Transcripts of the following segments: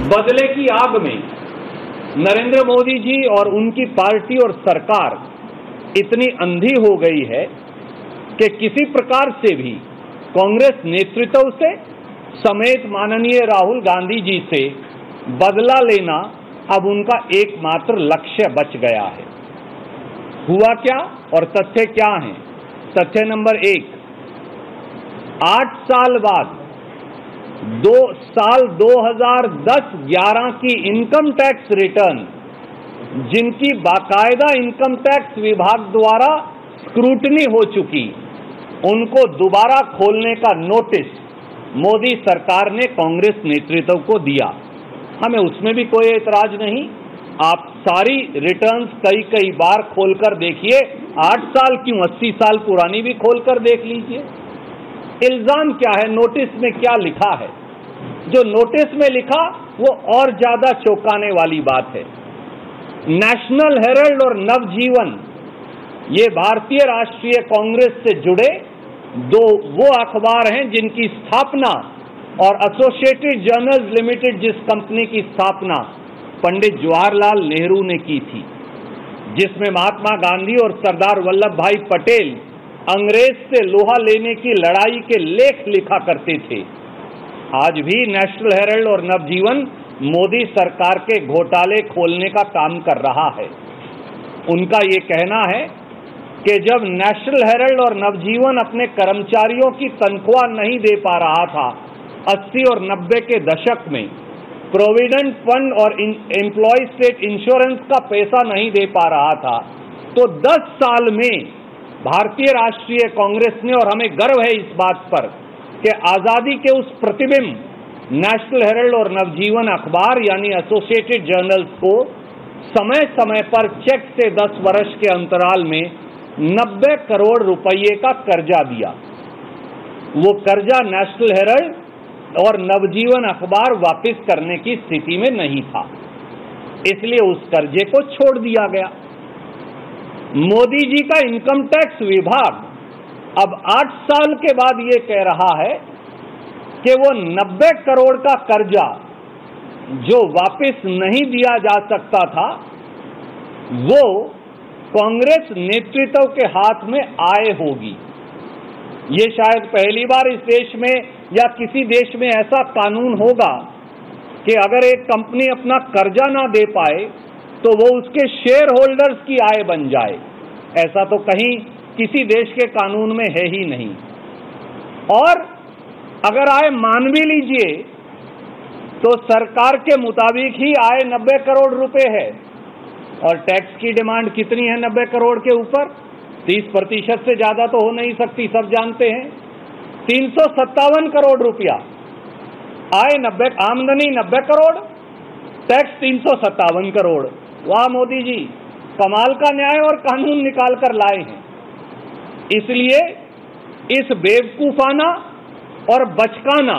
बदले की आग में नरेंद्र मोदी जी और उनकी पार्टी और सरकार इतनी अंधी हो गई है कि किसी प्रकार से भी कांग्रेस नेतृत्व से समेत माननीय राहुल गांधी जी से बदला लेना अब उनका एकमात्र लक्ष्य बच गया है। हुआ क्या और तथ्य क्या हैं? तथ्य नंबर 1, 8 साल बाद 2010-11 की इनकम टैक्स रिटर्न, जिनकी बाकायदा इनकम टैक्स विभाग द्वारा स्क्रूटनी हो चुकी, उनको दोबारा खोलने का नोटिस मोदी सरकार ने कांग्रेस नेतृत्व को दिया। हमें उसमें भी कोई एतराज नहीं। आप सारी रिटर्न्स कई बार खोलकर देखिए, 8 साल क्यों, 80 साल पुरानी भी खोलकर देख लीजिए। इल्जाम क्या है? नोटिस में क्या लिखा है? जो नोटिस में लिखा वो और ज्यादा चौंकाने वाली बात है। नेशनल हेराल्ड और नवजीवन, ये भारतीय राष्ट्रीय कांग्रेस से जुड़े वो अखबार हैं जिनकी स्थापना और एसोसिएटेड जर्नल्स लिमिटेड, जिस कंपनी की स्थापना पंडित जवाहरलाल नेहरू ने की थी, जिसमें महात्मा गांधी और सरदार वल्लभ भाई पटेल अंग्रेज से लोहा लेने की लड़ाई के लेख लिखा करते थे। आज भी नेशनल हेराल्ड और नवजीवन मोदी सरकार के घोटाले खोलने का काम कर रहा है। उनका ये कहना है कि जब नेशनल हेराल्ड और नवजीवन अपने कर्मचारियों की तनख्वाह नहीं दे पा रहा था 80 और 90 के दशक में, प्रोविडेंट फंड और एम्प्लॉय स्टेट इंश्योरेंस का पैसा नहीं दे पा रहा था, तो 10 साल में भारतीय राष्ट्रीय कांग्रेस ने, और हमें गर्व है इस बात पर कि आजादी के उस प्रतिबिंब नेशनल हेराल्ड और नवजीवन अखबार यानी एसोसिएटेड जर्नल्स को समय समय पर चेक से 10 वर्ष के अंतराल में 90 करोड़ रुपये का कर्जा दिया। वो कर्जा नेशनल हेराल्ड और नवजीवन अखबार वापस करने की स्थिति में नहीं था, इसलिए उस कर्जे को छोड़ दिया गया। मोदी जी का इनकम टैक्स विभाग अब 8 साल के बाद ये कह रहा है कि वो 90 करोड़ का कर्जा जो वापस नहीं दिया जा सकता था, वो कांग्रेस नेतृत्व के हाथ में आय होगी। ये शायद पहली बार इस देश में या किसी देश में ऐसा कानून होगा कि अगर एक कंपनी अपना कर्जा ना दे पाए तो वो उसके शेयर होल्डर्स की आय बन जाए। ऐसा तो कहीं किसी देश के कानून में है ही नहीं। और अगर आय मान भी लीजिए तो सरकार के मुताबिक ही आय 90 करोड़ रुपए है, और टैक्स की डिमांड कितनी है 90 करोड़ के ऊपर? 30% से ज्यादा तो हो नहीं सकती, सब जानते हैं। 357 करोड़ रुपया आय, 90 आमदनी 90 करोड़, टैक्स 357 करोड़। वाह मोदी जी, कमाल का न्याय और कानून निकाल कर लाए हैं। इसलिए इस बेवकूफाना और बचकाना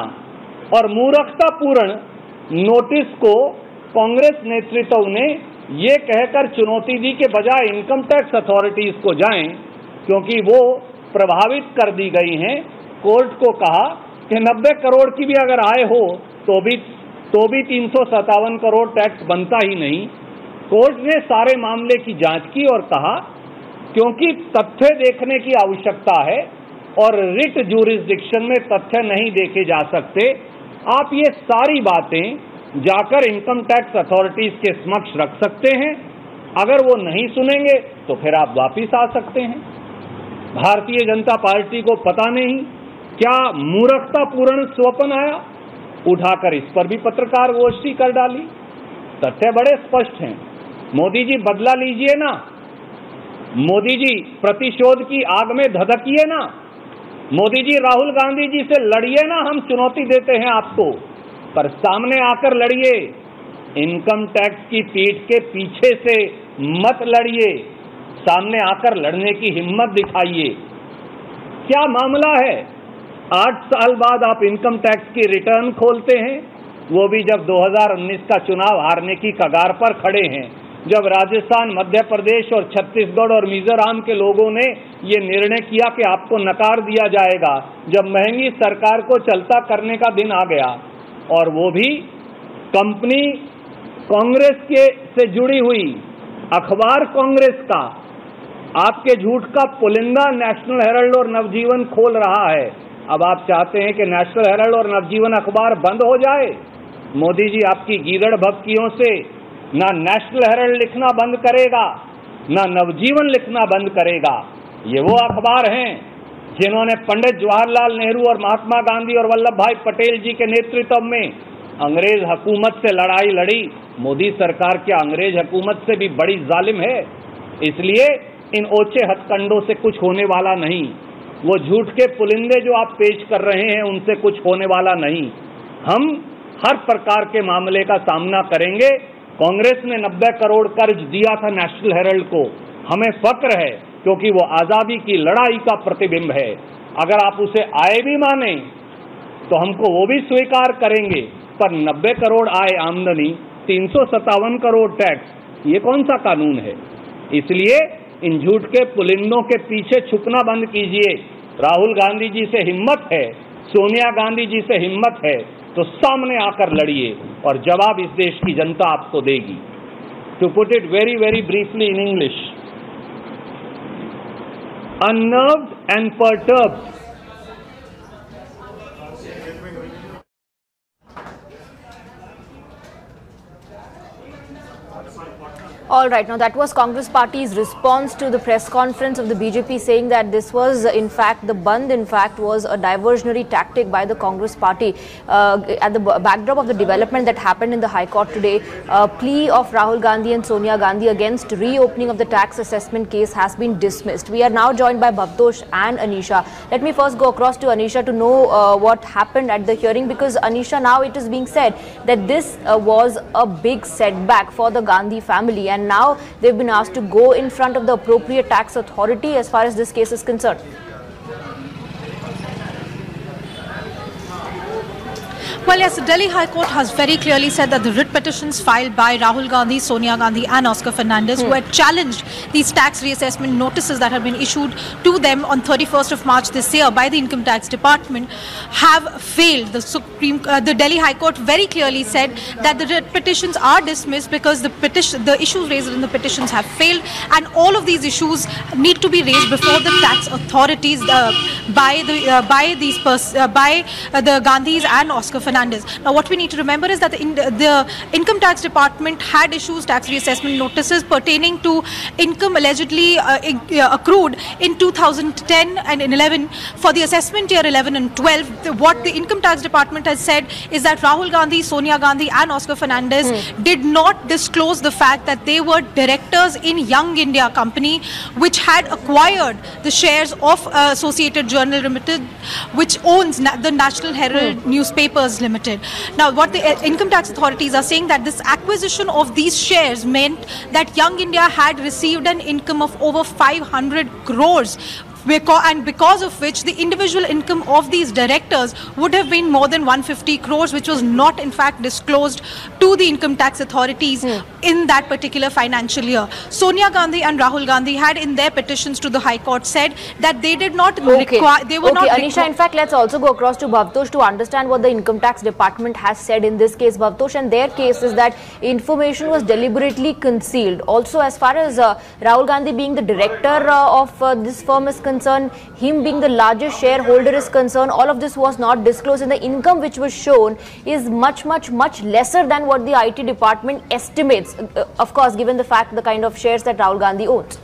और मूर्खतापूर्ण नोटिस को कांग्रेस नेतृत्व ने ये कहकर चुनौती दी कि बजाय इनकम टैक्स अथॉरिटीज को जाएं, क्योंकि वो प्रभावित कर दी गई हैं, कोर्ट को कहा कि 90 करोड़ की भी अगर आय हो तो भी 357 करोड़ टैक्स बनता ही नहीं। कोर्ट ने सारे मामले की जांच की और कहा क्योंकि तथ्य देखने की आवश्यकता है और रिट ज्यूरिसडिक्शन में तथ्य नहीं देखे जा सकते, आप ये सारी बातें जाकर इनकम टैक्स अथॉरिटीज के समक्ष रख सकते हैं। अगर वो नहीं सुनेंगे तो फिर आप वापिस आ सकते हैं। भारतीय जनता पार्टी को पता नहीं क्या मूर्खतापूर्ण स्वप्न आया, उठाकर इस पर भी पत्रकार गोष्ठी कर डाली। तथ्य बड़े स्पष्ट हैं। मोदी जी बदला लीजिए ना, मोदी जी प्रतिशोध की आग में धधकिए ना, मोदी जी राहुल गांधी जी से लड़िए ना, हम चुनौती देते हैं आपको, पर सामने आकर लड़िए। इनकम टैक्स की पीठ के पीछे से मत लड़िए, सामने आकर लड़ने की हिम्मत दिखाइए। क्या मामला है? 8 साल बाद आप इनकम टैक्स की रिटर्न खोलते हैं, वो भी जब 2019 का चुनाव हारने की कगार पर खड़े हैं, जब राजस्थान, मध्य प्रदेश और छत्तीसगढ़ और मिजोरम के लोगों ने ये निर्णय किया कि आपको नकार दिया जाएगा, जब महंगी सरकार को चलता करने का दिन आ गया, और वो भी कंपनी कांग्रेस के से जुड़ी हुई, अखबार कांग्रेस का आपके झूठ का पुलिंदा नेशनल हेराल्ड और नवजीवन खोल रहा है। अब आप चाहते हैं कि नेशनल हेराल्ड और नवजीवन अखबार बंद हो जाए। मोदी जी आपकी गीदड़ भक्तियों से ना नेशनल हेराल्ड लिखना बंद करेगा, ना नवजीवन लिखना बंद करेगा। ये वो अखबार हैं जिन्होंने पंडित जवाहरलाल नेहरू और महात्मा गांधी और वल्लभ भाई पटेल जी के नेतृत्व में अंग्रेज हुकूमत से लड़ाई लड़ी। मोदी सरकार क्या अंग्रेज हुकूमत से भी बड़ी जालिम है? इसलिए इन ओछे हथकंडों से कुछ होने वाला नहीं। वो झूठ के पुलिंदे जो आप पेश कर रहे हैं उनसे कुछ होने वाला नहीं। हम हर प्रकार के मामले का सामना करेंगे। कांग्रेस ने 90 करोड़ कर्ज दिया था नेशनल हेराल्ड को, हमें फक्र है क्योंकि वो आजादी की लड़ाई का प्रतिबिंब है। अगर आप उसे आय भी माने तो हमको वो भी स्वीकार करेंगे, पर 90 करोड़ आय आमदनी, 357 करोड़ टैक्स, ये कौन सा कानून है? इसलिए इन झूठ के पुलिंदों के पीछे छुपना बंद कीजिए। राहुल गांधी जी से हिम्मत है, सोनिया गांधी जी से हिम्मत है तो सामने आकर लड़िए और जवाब इस देश की जनता आपको देगी। To put it very very briefly in English, unnerved and perturbed. All right, now that was Congress Party's response to the press conference of the BJP saying that this was in fact, the Bandh in fact was a diversionary tactic by the Congress Party. At the backdrop of the development that happened in the High Court today, a plea of Rahul Gandhi and Sonia Gandhi against reopening of the tax assessment case has been dismissed. We are now joined by Bhavtosh and Anisha. Let me first go across to Anisha to know what happened at the hearing, because Anisha, now it is being said that this was a big setback for the Gandhi family, and now they've been asked to go in front of the appropriate tax authority as far as this case is concerned. Well, yes, the Delhi High Court has very clearly said that the writ petitions filed by Rahul Gandhi, Sonia Gandhi and Oscar Fernandez, who had challenged these tax reassessment notices that had been issued to them on 31st of March this year by the Income Tax Department, have failed. The Delhi High Court very clearly said that the writ petitions are dismissed because the issues raised in the petitions have failed, and all of these issues need to be raised before the tax authorities by the Gandhis and Oscar Fernandez. Now, what we need to remember is that the Income Tax Department had issued tax reassessment notices pertaining to income allegedly accrued in 2010 and 11 for the assessment year 11 and 12. What the Income Tax Department has said is that Rahul Gandhi, Sonia Gandhi and Oscar Fernandez did not disclose the fact that they were directors in Young India company, which had acquired the shares of Associated Journal Limited, which owns the National Herald newspapers Limited. Now, what the income tax authorities are saying, that this acquisition of these shares meant that Young India had received an income of over 500 crores, and because of which the individual income of these directors would have been more than 150 crores, which was not in fact disclosed to the income tax authorities in that particular financial year. Sonia Gandhi and Rahul Gandhi had in their petitions to the High Court said that they did not require, they were not Anisha, in fact, let's also go across to Bhavtosh to understand what the Income Tax Department has said in this case. Bhavtosh, and their case is that information was deliberately concealed. Also, as far as Rahul Gandhi being the director of this firm is concerned, him being the largest shareholder is concerned, all of this was not disclosed, and the income which was shown is much lesser than what the IT department estimates, of course, given the fact the kind of shares that Rahul Gandhi owns.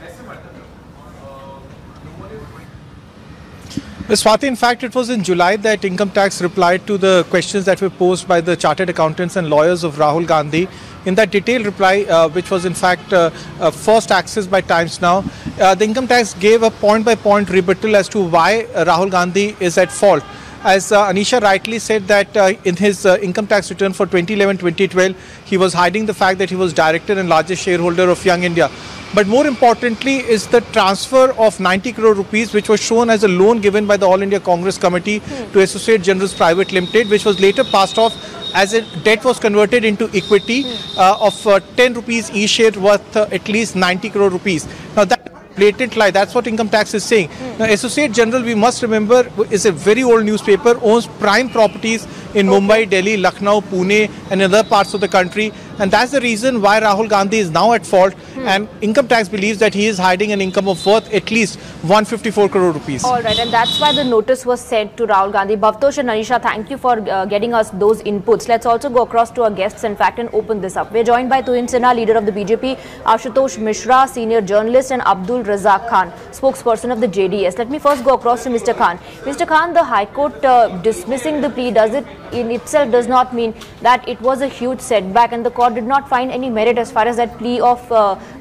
Swati, in fact, it was in July that Income Tax replied to the questions that were posed by the chartered accountants and lawyers of Rahul Gandhi. In that detailed reply, which was in fact first accessed by Times Now, the Income Tax gave a point-by-point rebuttal as to why Rahul Gandhi is at fault. As Anisha rightly said, that in his income tax return for 2011-2012, he was hiding the fact that he was director and largest shareholder of Young India. But more importantly is the transfer of 90 crore rupees, which was shown as a loan given by the All India Congress Committee to Associate Generals Private Limited, which was later passed off as a debt was converted into equity of 10 rupees each share worth at least 90 crore rupees. Now that blatant lie, that's what income tax is saying. Now, Associate General, we must remember, is a very old newspaper, owns prime properties in Mumbai, Delhi, Lucknow, Pune and other parts of the country. And that's the reason why Rahul Gandhi is now at fault. And income tax believes that he is hiding an income of worth at least 154 crore rupees. All right, and that's why the notice was sent to Rahul Gandhi. Bhavtosh and Anisha, thank you for getting us those inputs. Let's also go across to our guests, in fact, and open this up. We're joined by Tuhin Sinha, leader of the BJP, Ashutosh Mishra, senior journalist, and Abdul Razak Khan, spokesperson of the JDS. Let me first go across to Mr. Khan. Mr. Khan, the High Court dismissing the plea, does it in itself does not mean that it was a huge setback and the court did not find any merit as far as that plea of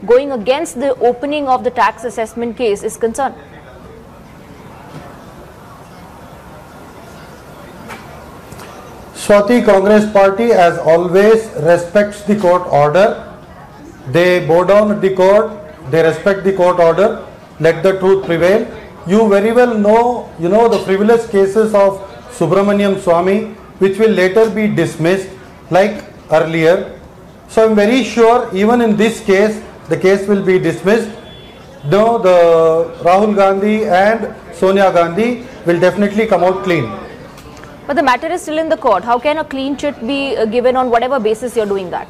going against the opening of the tax assessment case is concerned? Swati, Congress party as always respects the court order. They bow down at the court, they respect the court order, let the truth prevail. You very well know, the frivolous cases of Subramaniam Swamy, which will later be dismissed like earlier. So I'm very sure even in this case, the case will be dismissed. No, the Rahul Gandhi and Sonia Gandhi will definitely come out clean. But the matter is still in the court. How can a clean chit be given on whatever basis you're doing that?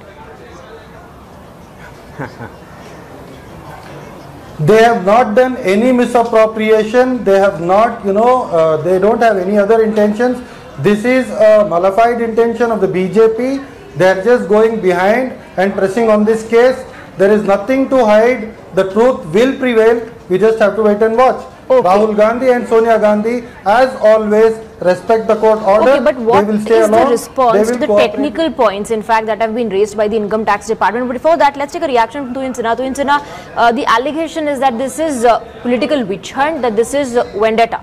They have not done any misappropriation. They have not, they don't have any other intentions. This is a malified intention of the BJP. They are just going behind and pressing on this case. There is nothing to hide. The truth will prevail. We just have to wait and watch. Okay. Rahul Gandhi and Sonia Gandhi, as always, respect the court order. Okay, but what is the response to the technical points, in fact, that have been raised by the Income Tax Department? But before that, let's take a reaction from Tuhin Sinha. Tuhin Sinha, the allegation is that this is political witch hunt, that this is vendetta.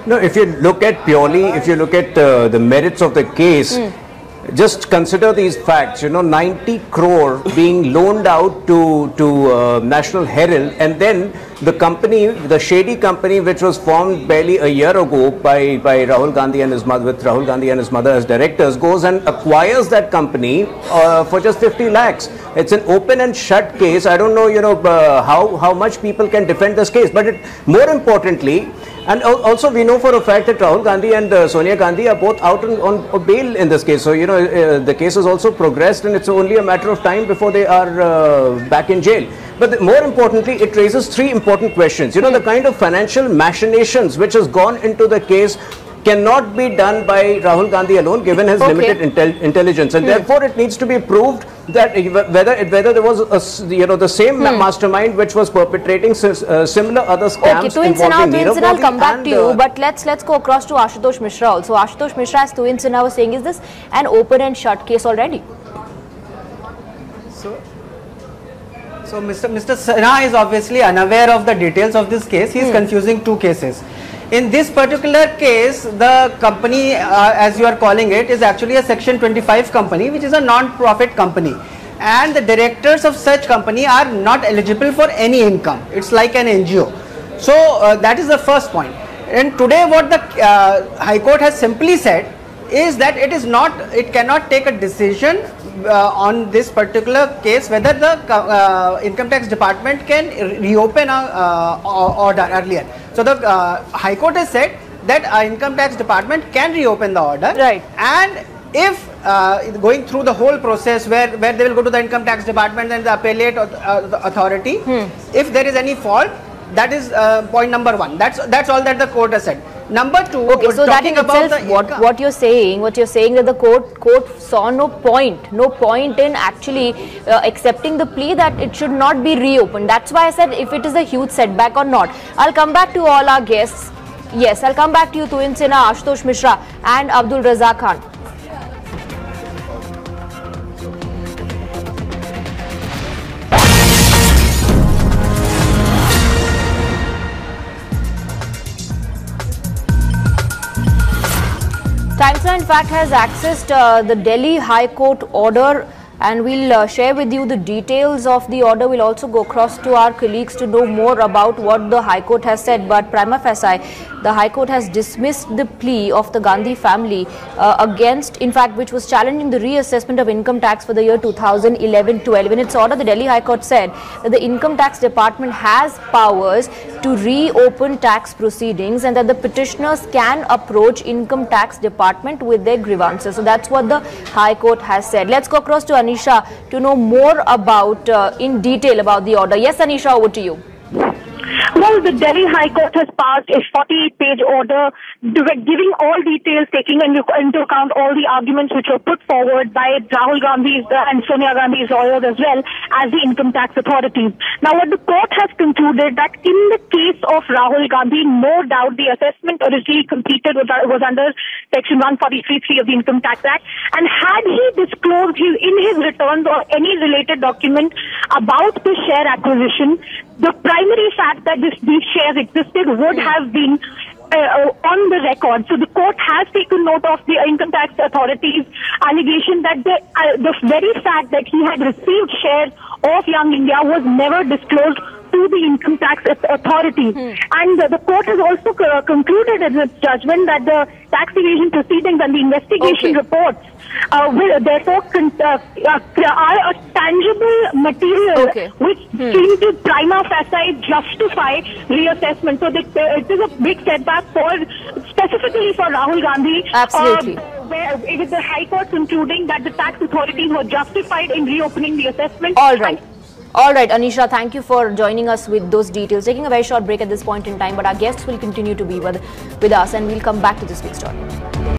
No, if you look at the merits of the case, just consider these facts. 90 crore being loaned out to National Herald, and then the company, the shady company, which was formed barely a year ago by Rahul Gandhi and his mother, with Rahul Gandhi and his mother as directors, goes and acquires that company for just 50 lakhs. It's an open and shut case. I don't know, how much people can defend this case, but more importantly. And also we know for a fact that Rahul Gandhi and Sonia Gandhi are both out on bail in this case. So, the case has also progressed and it's only a matter of time before they are back in jail. But more importantly, it raises three important questions. The kind of financial machinations which has gone into the case cannot be done by Rahul Gandhi alone, given his limited intelligence, and therefore it needs to be proved that whether there was the same mastermind which was perpetrating similar other scams involving Nirav Modi. I'll come back to you, but let's go across to Ashutosh Mishra also. Ashutosh Mishra, as Tuhin Sinha was saying, is this an open and shut case already? So Mr. Sinha is obviously unaware of the details of this case. He is confusing two cases. In this particular case, the company, as you are calling it, is actually a Section 25 company, which is a non-profit company. And the directors of such company are not eligible for any income. It's like an NGO. So that is the first point. And today what the High Court has simply said is that it cannot take a decision on this particular case whether the Income Tax Department can reopen a order earlier. So the High Court has said that Income Tax Department can reopen the order, right? And if going through the whole process where they will go to the Income Tax Department and the appellate authority, if there is any fault, that is point number one. That's all that the court has said. Number two, okay, so that in itself, what you're saying that the court saw no point in actually accepting the plea that it should not be reopened. That's why I said if it is a huge setback or not. I'll come back to all our guests. Yes, I'll come back to you, Tuhin Sinha, Ashutosh Mishra and Abdul Razak Khan. Times Now, in fact, has accessed the Delhi High Court order, and we'll share with you the details of the order. We'll also go across to our colleagues to know more about what the High Court has said. But prima facie, the High Court has dismissed the plea of the Gandhi family which was challenging the reassessment of income tax for the year 2011-12. In its order, the Delhi High Court said that the Income Tax Department has powers to reopen tax proceedings and that the petitioners can approach Income Tax Department with their grievances. So that's what the High Court has said. Let's go across to Anisha to know more about in detail about the order. Yes, Anisha, over to you. Well, the Delhi High Court has passed a 48-page order giving all details, taking into account all the arguments which were put forward by Rahul Gandhi's and Sonia Gandhi's lawyers as well as the income tax authorities. Now, what the court has concluded that in the case of Rahul Gandhi, no doubt the assessment originally completed was under Section 143(3) of the Income Tax Act, and had he disclosed in his returns or any related document about the share acquisition, the primary fact that these shares existed would have been on the record. So the court has taken note of the income tax authorities' allegation that the very fact that he had received shares of Young India was never disclosed to the income tax authority. And the court has also concluded in its judgment that the tax evasion proceedings and the investigation reports will therefore are a tangible material which seem to prima facie justify reassessment. So it is a big setback specifically for Rahul Gandhi. Absolutely. With the High Court concluding that the tax authorities were justified in reopening the assessment. All right. All right, Anisha, thank you for joining us with those details. Taking a very short break at this point in time, but our guests will continue to be with us and we'll come back to this big story.